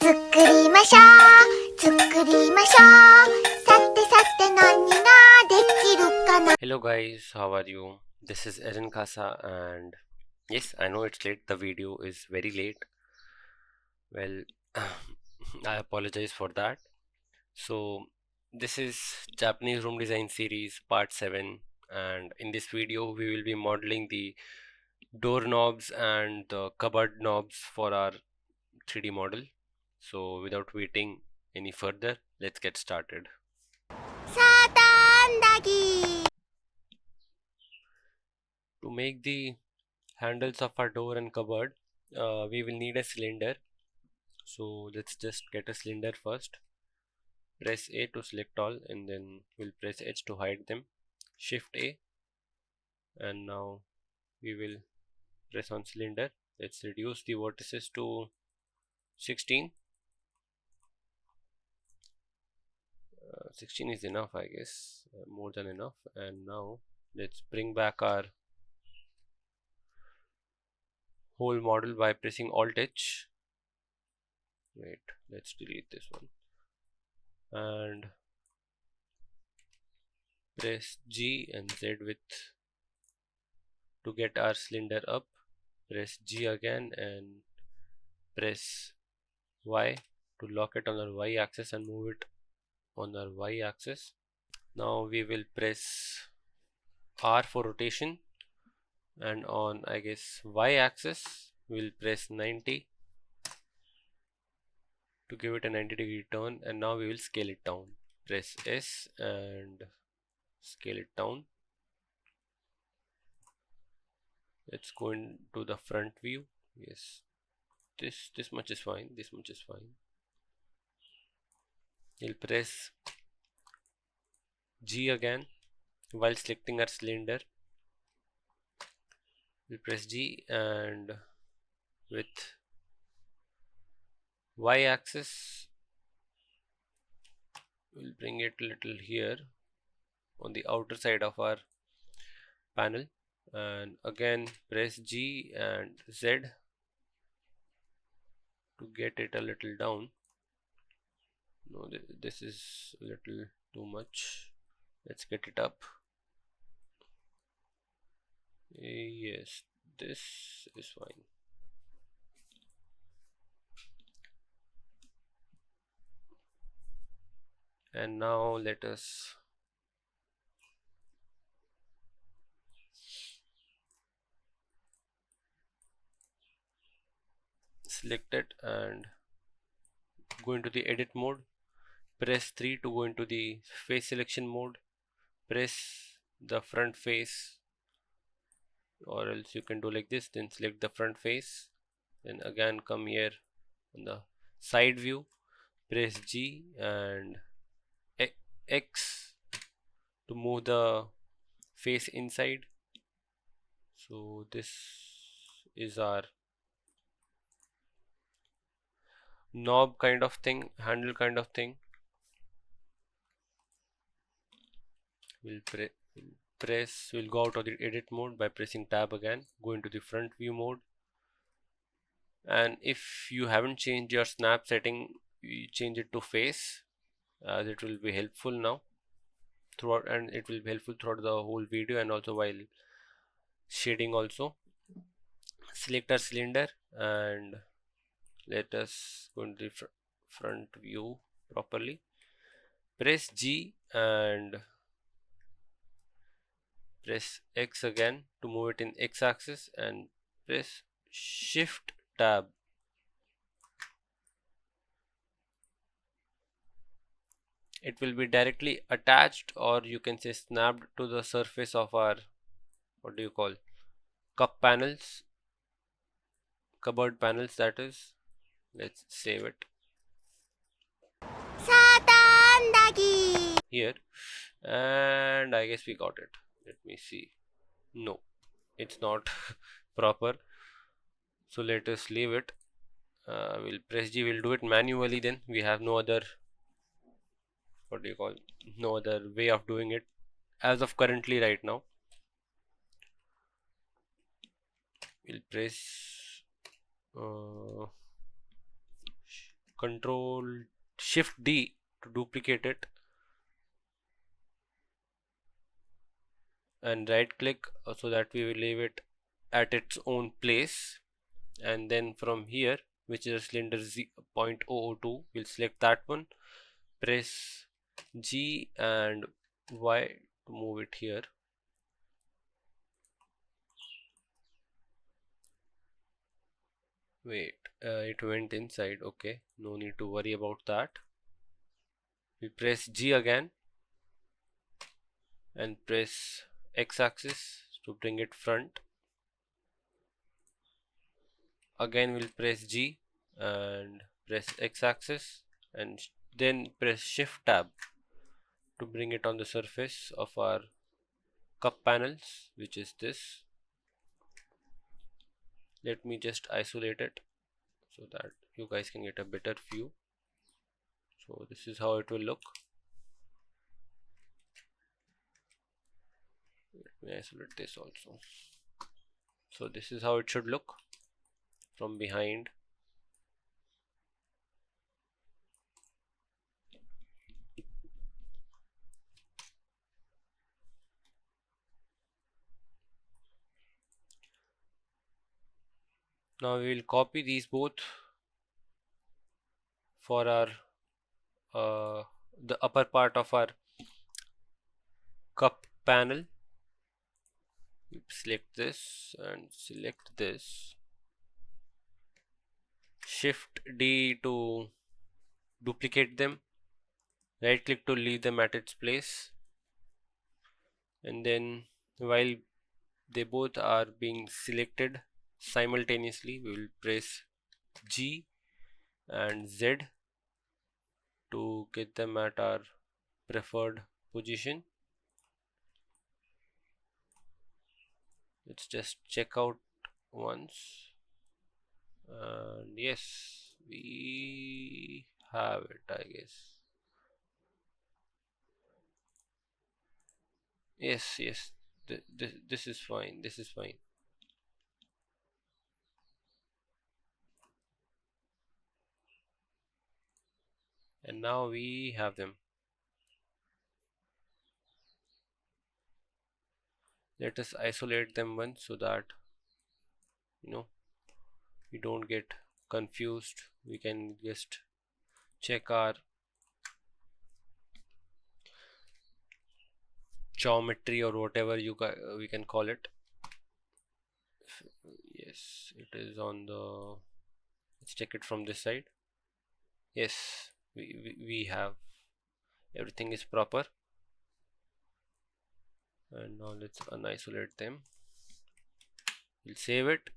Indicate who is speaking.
Speaker 1: 作りましょう作りましょうさてさて何ができるかな
Speaker 2: Hello guys, how are you? This is Erin Kasa and yes, I know it's late. The video is very late. Well, I apologize for that. So this is Japanese room design series part 7, and in this video we will be modeling the doorknobs and the cupboard knobs for our 3D model. So without waiting any further, let's get started.
Speaker 1: サタンダギ
Speaker 2: To make the handles of our door and cupboard, we will need a cylinder. So let's just get a cylinder first. Press A to select all, and then we'll press H to hide them. Shift A, and now we will press on cylinder. Let's reduce the vertices to 16. 16 is enough, I guess, more than enough. And now let's bring back our whole model by pressing Alt H. Wait, let's delete this one and press G and Z with to get our cylinder up. Press G again and press Y to lock it on our Y axis and move it on our Y axis. Now we will press R for rotation, and on I guess Y axis we'll press 90 to give it a 90-degree turn, and now we will scale it down. Press S and scale it down. Let's go into the front view. Yes, this much is fine, this much is fine. We'll press G again while selecting our cylinder. We'll press G and with Y axis we'll bring it a little here on the outer side of our panel, and again press G and Z to get it a little down. No, this is a little too much. Let's get it up. Yes, this is fine. And now let us select it and go into the edit mode. Press 3 to go into the face selection mode. Press the front face, or else you can do like this, then select the front face, then again come here on the side view, press G and X to move the face inside. So this is our knob kind of thing, handle kind of thing. We'll go out of the edit mode by pressing tab again, go into the front view mode, and if you haven't changed your snap setting, you change it to face, as it will be helpful now throughout, and it will be helpful throughout the whole video and also while shading also. Select our cylinder and let us go into the front view properly. Press G and press X again to move it in X axis, and press Shift Tab. It will be directly attached, or you can say snapped to the surface of our, what do you call, cup panels, cupboard panels, that is. Let's save it
Speaker 1: サタンダギ
Speaker 2: here, and I guess we got it. Let me see. No, it's not proper, so let us leave it. We'll press G. We'll do it manually, then we have no other, what do you call, no other way of doing it as of currently right now. We'll press Ctrl Shift D to duplicate it, and right click so that we will leave it at its own place. And then from here, which is a cylinder 0.002, we'll select that one, press G and Y to move it here. Wait, it went inside. Okay, no need to worry about that. We press G again and press X axis to bring it front. Again we'll press G and press X axis, and then press Shift Tab to bring it on the surface of our cup panels, which is this. Let me just isolate it so that you guys can get a better view. So this is how it will look. Let me isolate this also. So this is how it should look from behind. Now we will copy these both for our the upper part of our cup panel. Select this and select this. Shift D to duplicate them. Right click to leave them at its place. And then while they both are being selected simultaneously, we will press G and Z to get them at our preferred position. Let's just check out once, and yes, we have it, I guess. Yes, this is fine, this is fine. And now we have them. Let us isolate them once so that we don't get confused. We can just check our geometry or whatever we can call it. Yes, it is on the, let's check it from this side. Yes, we have, everything is proper. And now let's unisolate them. We'll save it